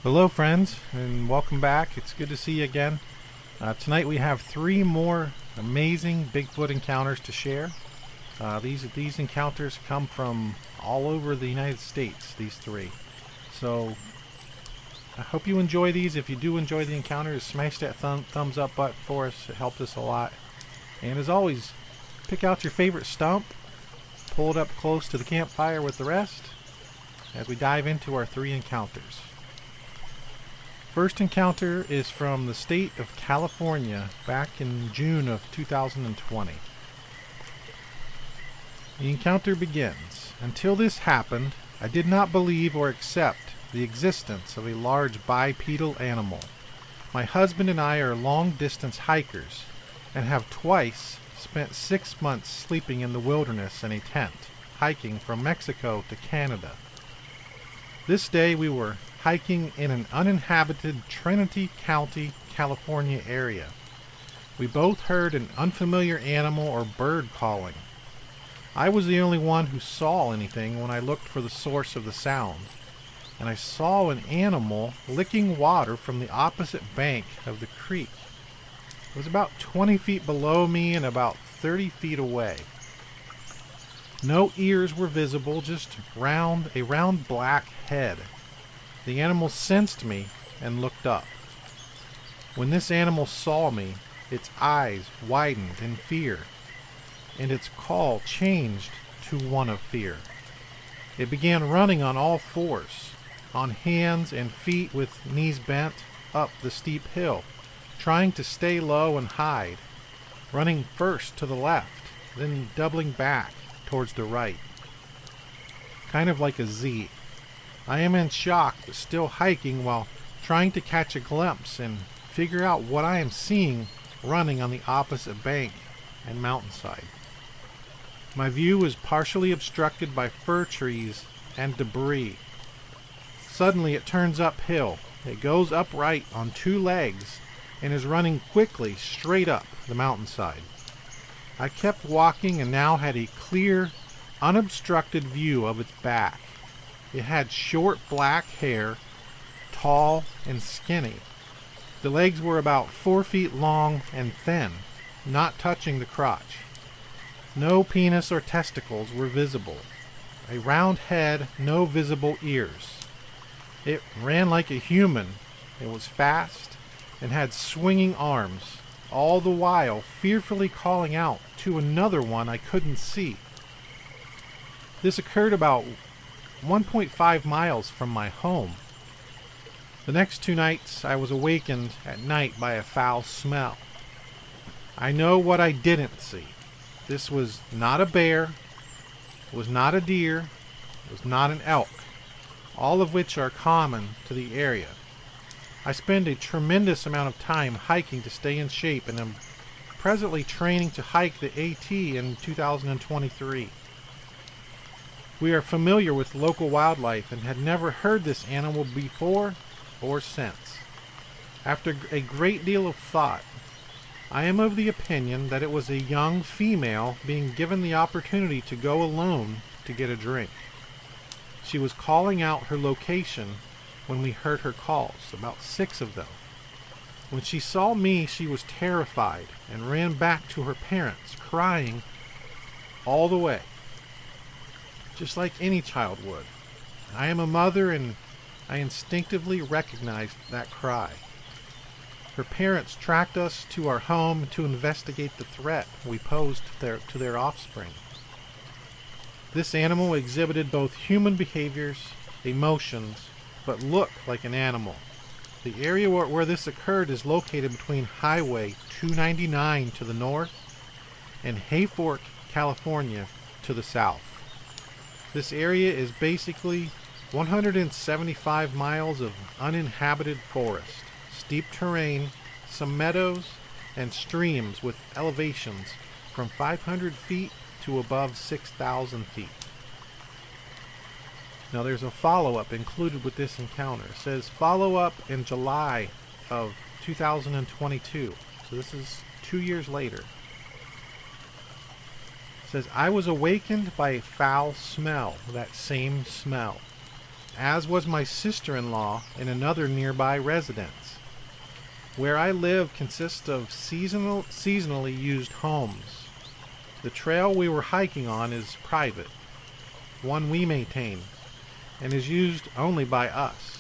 Hello friends, and welcome back. It's good to see you again. Tonight we have three more amazing Bigfoot encounters to share. These encounters come from all over the United States, these three. So I hope you enjoy these. If you do enjoy the encounters, smash that thumbs up button for us. It helped us a lot. And as always, pick out your favorite stump, pull it up close to the campfire with the rest as we dive into our three encounters. First encounter is from the state of California back in June of 2020. The encounter begins. Until this happened, I did not believe or accept the existence of a large bipedal animal. My husband and I are long-distance hikers and have twice spent 6 months sleeping in the wilderness in a tent, hiking from Mexico to Canada. This day we were hiking in an uninhabited Trinity County, California area. We both heard an unfamiliar animal or bird calling. I was the only one who saw anything when I looked for the source of the sound, and I saw an animal licking water from the opposite bank of the creek. It was about 20 feet below me and about 30 feet away. No ears were visible, just a round black head. The animal sensed me and looked up. When this animal saw me, its eyes widened in fear, and its call changed to one of fear. It began running on all fours, on hands and feet with knees bent, up the steep hill, trying to stay low and hide, running first to the left, then doubling back towards the right. Kind of like a Z. I am in shock, but still hiking while trying to catch a glimpse and figure out what I am seeing running on the opposite bank and mountainside. My view is partially obstructed by fir trees and debris. Suddenly it turns uphill. It goes upright on two legs and is running quickly straight up the mountainside. I kept walking and now had a clear, unobstructed view of its back. It had short black hair, tall and skinny. The legs were about 4 feet long and thin, not touching the crotch. No penis or testicles were visible. A round head, no visible ears. It ran like a human. It was fast and had swinging arms, all the while fearfully calling out to another one I couldn't see. This occurred about 1.5 miles from my home. The next 2 nights I was awakened at night by a foul smell. I know what I didn't see. This was not a bear, it was not a deer, it was not an elk, all of which are common to the area. I spend a tremendous amount of time hiking to stay in shape and am presently training to hike the AT in 2023. We are familiar with local wildlife and had never heard this animal before or since. After a great deal of thought, I am of the opinion that it was a young female being given the opportunity to go alone to get a drink. She was calling out her location when we heard her calls, about 6 of them. When she saw me, she was terrified and ran back to her parents, crying all the way, just like any child would. I am a mother and I instinctively recognized that cry. Her parents tracked us to our home to investigate the threat we posed to their offspring. This animal exhibited both human behaviors, emotions, but looked like an animal. The area where this occurred is located between Highway 299 to the north and Hayfork, California to the south. This area is basically 175 miles of uninhabited forest, steep terrain, some meadows, and streams with elevations from 500 feet to above 6,000 feet. Now there's a follow-up included with this encounter. It says follow-up in July of 2022. So this is 2 years later. It says, I was awakened by a foul smell, that same smell. as was my sister-in-law in another nearby residence. Where I live consists of seasonally used homes. The trail we were hiking on is private, one we maintain, and is used only by us.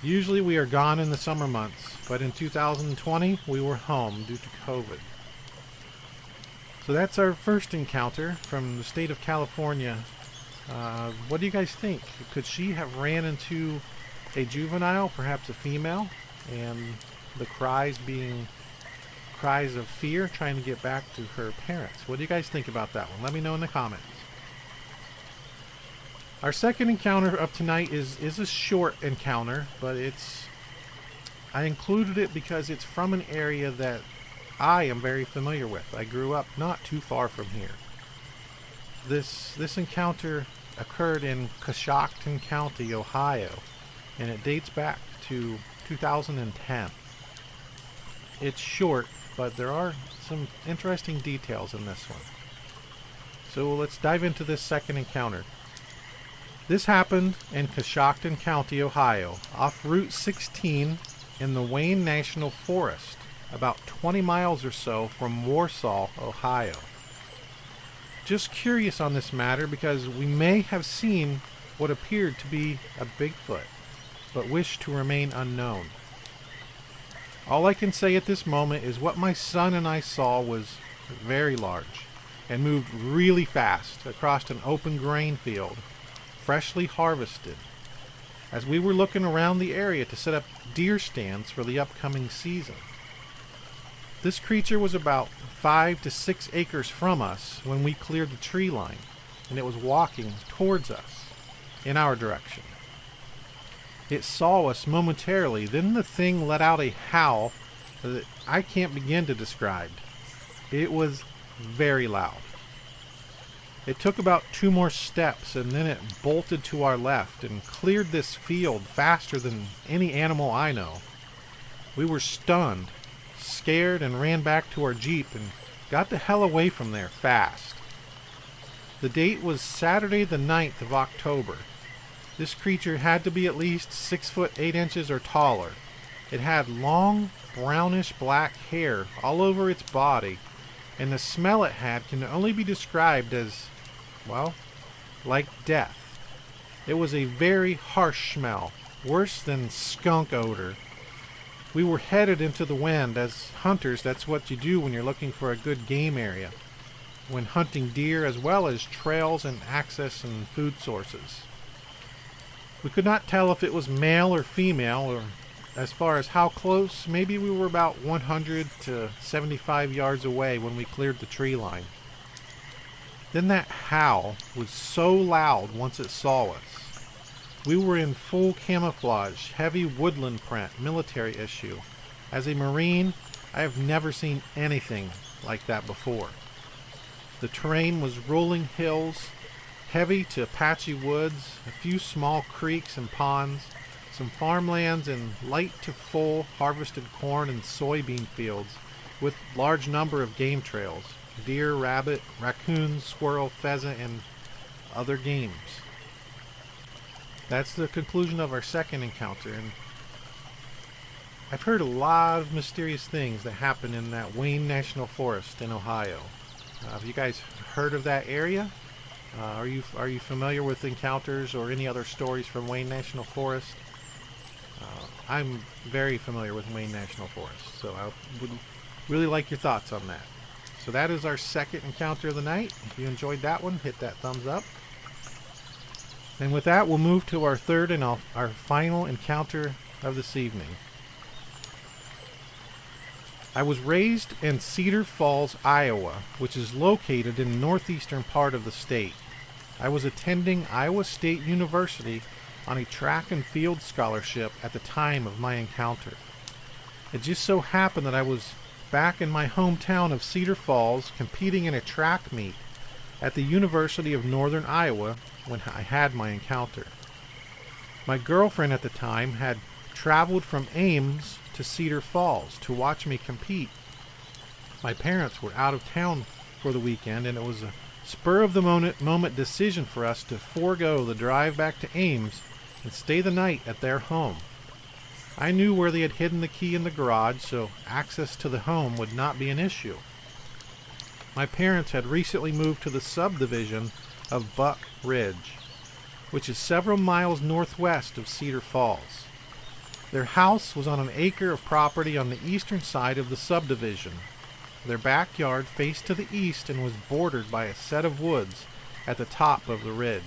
Usually we are gone in the summer months, but in 2020 we were home due to COVID. So that's our first encounter from the state of California. What do you guys think? Could she have ran into a juvenile, perhaps a female, and the cries being cries of fear, trying to get back to her parents? What do you guys think about that one? Let me know in the comments. Our second encounter of tonight is a short encounter, but I included it because it's from an area that I am very familiar with. I grew up not too far from here. This encounter occurred in Coshocton County, Ohio, and it dates back to 2010. It's short, but there are some interesting details in this one. So let's dive into this second encounter. This happened in Coshocton County, Ohio, off Route 16 in the Wayne National Forest, about 20 miles or so from Warsaw, Ohio. Just curious on this matter because we may have seen what appeared to be a Bigfoot, but wish to remain unknown. All I can say at this moment is what my son and I saw was very large and moved really fast across an open grain field, freshly harvested, as we were looking around the area to set up deer stands for the upcoming season. This creature was about 5 to 6 acres from us when we cleared the tree line, and it was walking towards us, in our direction. It saw us momentarily, then the thing let out a howl that I can't begin to describe. It was very loud. It took about 2 more steps, and then it bolted to our left and cleared this field faster than any animal I know. We were stunned, scared, and ran back to our Jeep and got the hell away from there fast. The date was Saturday the 9th of October. This creature had to be at least 6 foot 8 inches or taller. It had long, brownish black hair all over its body, and the smell it had can only be described as, well, like death. It was a very harsh smell, worse than skunk odor. We were headed into the wind. As hunters, that's what you do when you're looking for a good game area, when hunting deer as well as trails and access and food sources. We could not tell if it was male or female, or as far as how close. Maybe we were about 100 to 75 yards away when we cleared the tree line. Then that howl was so loud once it saw us. We were in full camouflage, heavy woodland print, military issue. As a Marine, I have never seen anything like that before. The terrain was rolling hills, heavy to patchy woods, a few small creeks and ponds, some farmlands, and light to full harvested corn and soybean fields with large number of game trails, deer, rabbit, raccoons, squirrel, pheasant, and other games. That's the conclusion of our second encounter, and I've heard a lot of mysterious things that happen in that Wayne National Forest in Ohio. Have you guys heard of that area? Are you familiar with encounters or any other stories from Wayne National Forest? I'm very familiar with Wayne National Forest, so I would really like your thoughts on that. So that is our second encounter of the night. If you enjoyed that one, hit that thumbs up. And with that, we'll move to our third and our final encounter of this evening. I was raised in Cedar Falls, Iowa, which is located in the northeastern part of the state. I was attending Iowa State University on a track and field scholarship at the time of my encounter. It just so happened that I was back in my hometown of Cedar Falls competing in a track meet at the University of Northern Iowa when I had my encounter. My girlfriend at the time had traveled from Ames to Cedar Falls to watch me compete. My parents were out of town for the weekend, and it was a spur of the moment decision for us to forego the drive back to Ames and stay the night at their home. I knew where they had hidden the key in the garage, so access to the home would not be an issue. My parents had recently moved to the subdivision of Buck Ridge, which is several miles northwest of Cedar Falls. Their house was on an acre of property on the eastern side of the subdivision. Their backyard faced to the east and was bordered by a set of woods at the top of the ridge.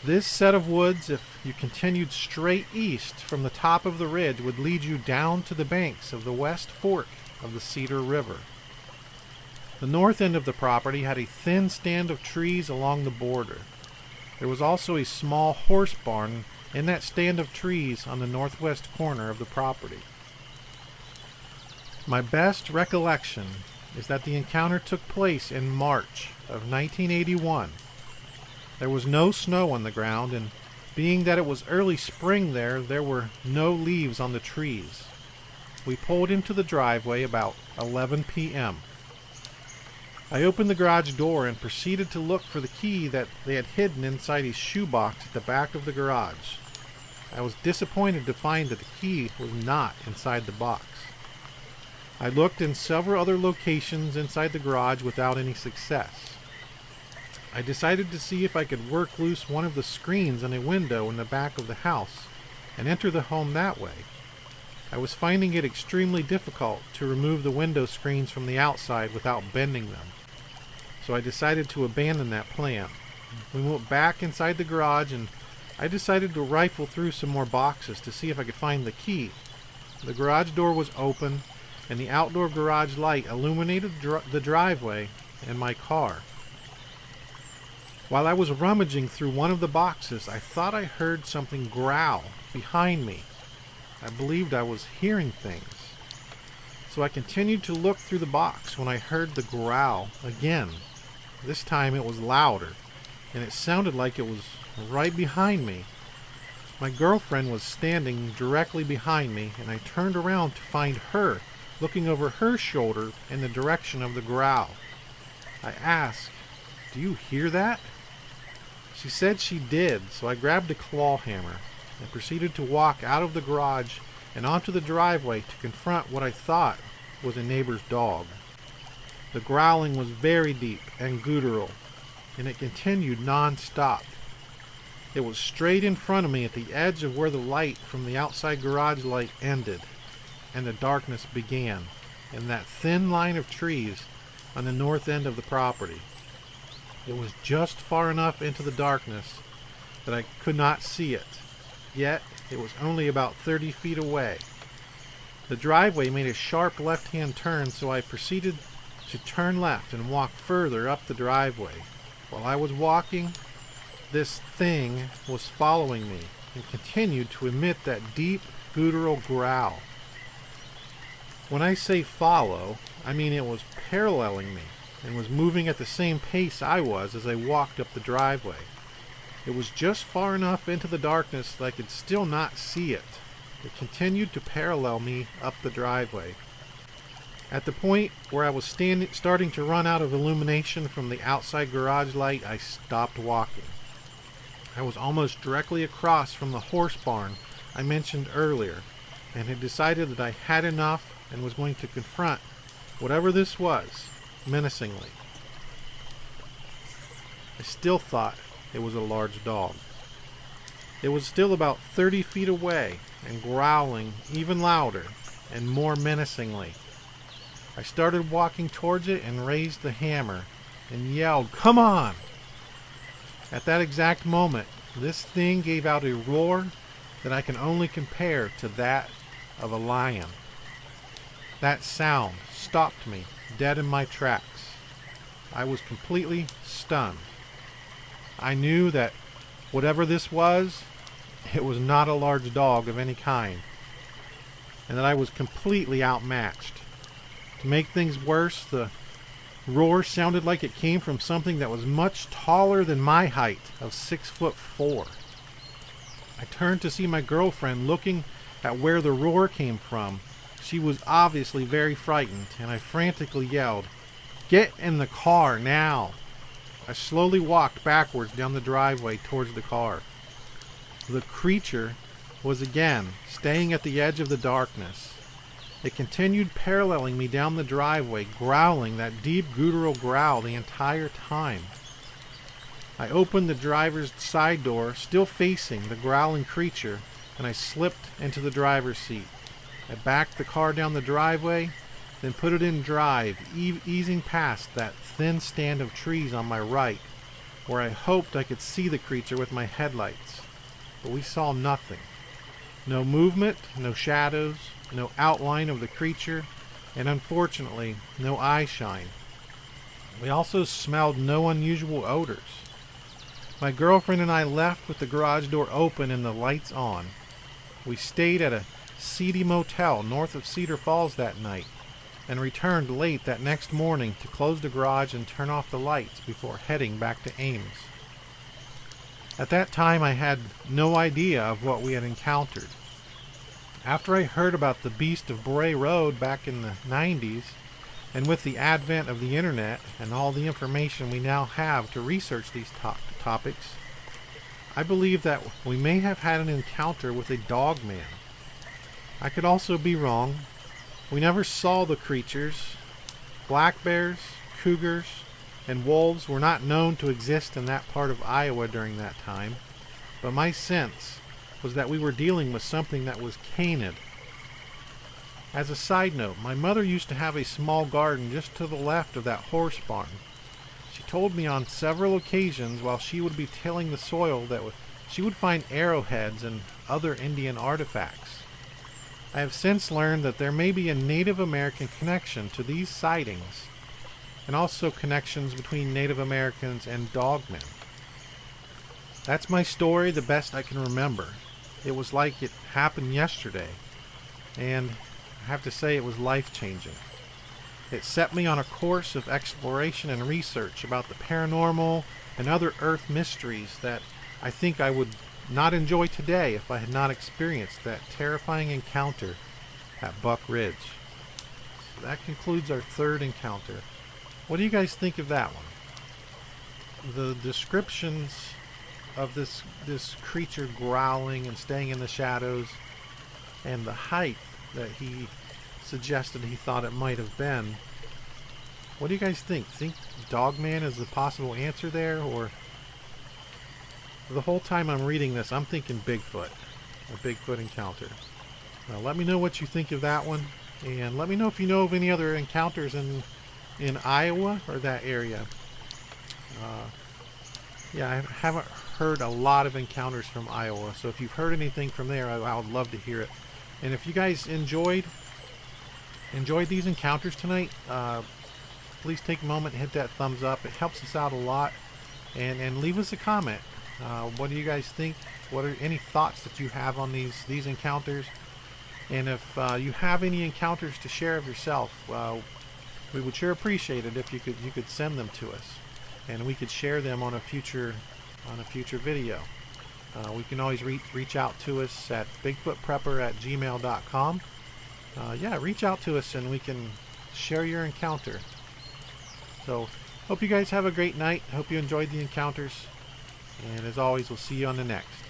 This set of woods, if you continued straight east from the top of the ridge, would lead you down to the banks of the West Fork of the Cedar River. The north end of the property had a thin stand of trees along the border. There was also a small horse barn in that stand of trees on the northwest corner of the property. My best recollection is that the encounter took place in March of 1981. There was no snow on the ground, and being that it was early spring there were no leaves on the trees. We pulled into the driveway about 11 p.m. I opened the garage door and proceeded to look for the key that they had hidden inside a shoebox at the back of the garage. I was disappointed to find that the key was not inside the box. I looked in several other locations inside the garage without any success. I decided to see if I could work loose one of the screens on a window in the back of the house and enter the home that way. I was finding it extremely difficult to remove the window screens from the outside without bending them, so I decided to abandon that plan. We went back inside the garage and I decided to rifle through some more boxes to see if I could find the key. The garage door was open and the outdoor garage light illuminated the driveway and my car. While I was rummaging through one of the boxes, I thought I heard something growl behind me. I believed I was hearing things. So I continued to look through the box when I heard the growl again. This time it was louder, and it sounded like it was right behind me. My girlfriend was standing directly behind me, and I turned around to find her looking over her shoulder in the direction of the growl. I asked, "Do you hear that?" She said she did, so I grabbed a claw hammer and proceeded to walk out of the garage and onto the driveway to confront what I thought was a neighbor's dog. The growling was very deep and guttural, and it continued non-stop. It was straight in front of me at the edge of where the light from the outside garage light ended, and the darkness began in that thin line of trees on the north end of the property. It was just far enough into the darkness that I could not see it, yet it was only about 30 feet away. The driveway made a sharp left-hand turn, so I proceeded to turn left and walk further up the driveway. While I was walking, this thing was following me and continued to emit that deep, guttural growl. When I say follow, I mean it was paralleling me and was moving at the same pace I was as I walked up the driveway. It was just far enough into the darkness that I could still not see it. It continued to parallel me up the driveway. At the point where I was starting to run out of illumination from the outside garage light, I stopped walking. I was almost directly across from the horse barn I mentioned earlier, and had decided that I had enough and was going to confront whatever this was, menacingly. I still thought it was a large dog. It was still about 30 feet away and growling even louder and more menacingly. I started walking towards it and raised the hammer and yelled, "Come on!" At that exact moment, this thing gave out a roar that I can only compare to that of a lion. That sound stopped me dead in my tracks. I was completely stunned. I knew that whatever this was, it was not a large dog of any kind, and that I was completely outmatched. To make things worse, the roar sounded like it came from something that was much taller than my height of 6'4". I turned to see my girlfriend looking at where the roar came from. She was obviously very frightened, and I frantically yelled, "Get in the car now!" I slowly walked backwards down the driveway towards the car. The creature was again staying at the edge of the darkness. It continued paralleling me down the driveway, growling that deep guttural growl the entire time. I opened the driver's side door, still facing the growling creature, and I slipped into the driver's seat. I backed the car down the driveway, then put it in drive, easing past that thin stand of trees on my right, where I hoped I could see the creature with my headlights. But we saw nothing. No movement, no shadows, no outline of the creature, and unfortunately, no eye shine. We also smelled no unusual odors. My girlfriend and I left with the garage door open and the lights on. We stayed at a seedy motel north of Cedar Falls that night, and returned late that next morning to close the garage and turn off the lights before heading back to Ames. At that time, I had no idea of what we had encountered. After I heard about the Beast of Bray Road back in the 90s, and with the advent of the internet and all the information we now have to research these topics, I believe that we may have had an encounter with a dog man. I could also be wrong. We never saw the creatures. Black bears, cougars, and wolves were not known to exist in that part of Iowa during that time, but my sense was that we were dealing with something that was canid. As a side note, my mother used to have a small garden just to the left of that horse barn. She told me on several occasions while she would be tilling the soil that she would find arrowheads and other Indian artifacts. I have since learned that there may be a Native American connection to these sightings, and also connections between Native Americans and dogmen. That's my story, the best I can remember. It was like it happened yesterday, and I have to say it was life-changing. It set me on a course of exploration and research about the paranormal and other Earth mysteries that I think I would not enjoy today if I had not experienced that terrifying encounter at Buck Ridge. So that concludes our third encounter. What do you guys think of that one? The descriptions of this creature growling and staying in the shadows, and the height that he suggested he thought it might have been. What do you guys think? Think Dogman is the possible answer there, or the whole time I'm reading this, I'm thinking Bigfoot, a Bigfoot encounter. Now, let me know what you think of that one, and let me know if you know of any other encounters in Iowa or that area. Yeah, I haven't heard a lot of encounters from Iowa, so if you've heard anything from there, I would love to hear it. And if you guys enjoyed these encounters tonight, please take a moment and hit that thumbs up. It helps us out a lot. And leave us a comment. What do you guys think? What are any thoughts that you have on these encounters? And if you have any encounters to share of yourself, we would sure appreciate it if you could send them to us, and we could share them on a future video. We can always reach out to us at bigfootprepper@gmail.com. Yeah, reach out to us and we can share your encounter. So, hope you guys have a great night. Hope you enjoyed the encounters. And as always, we'll see you on the next.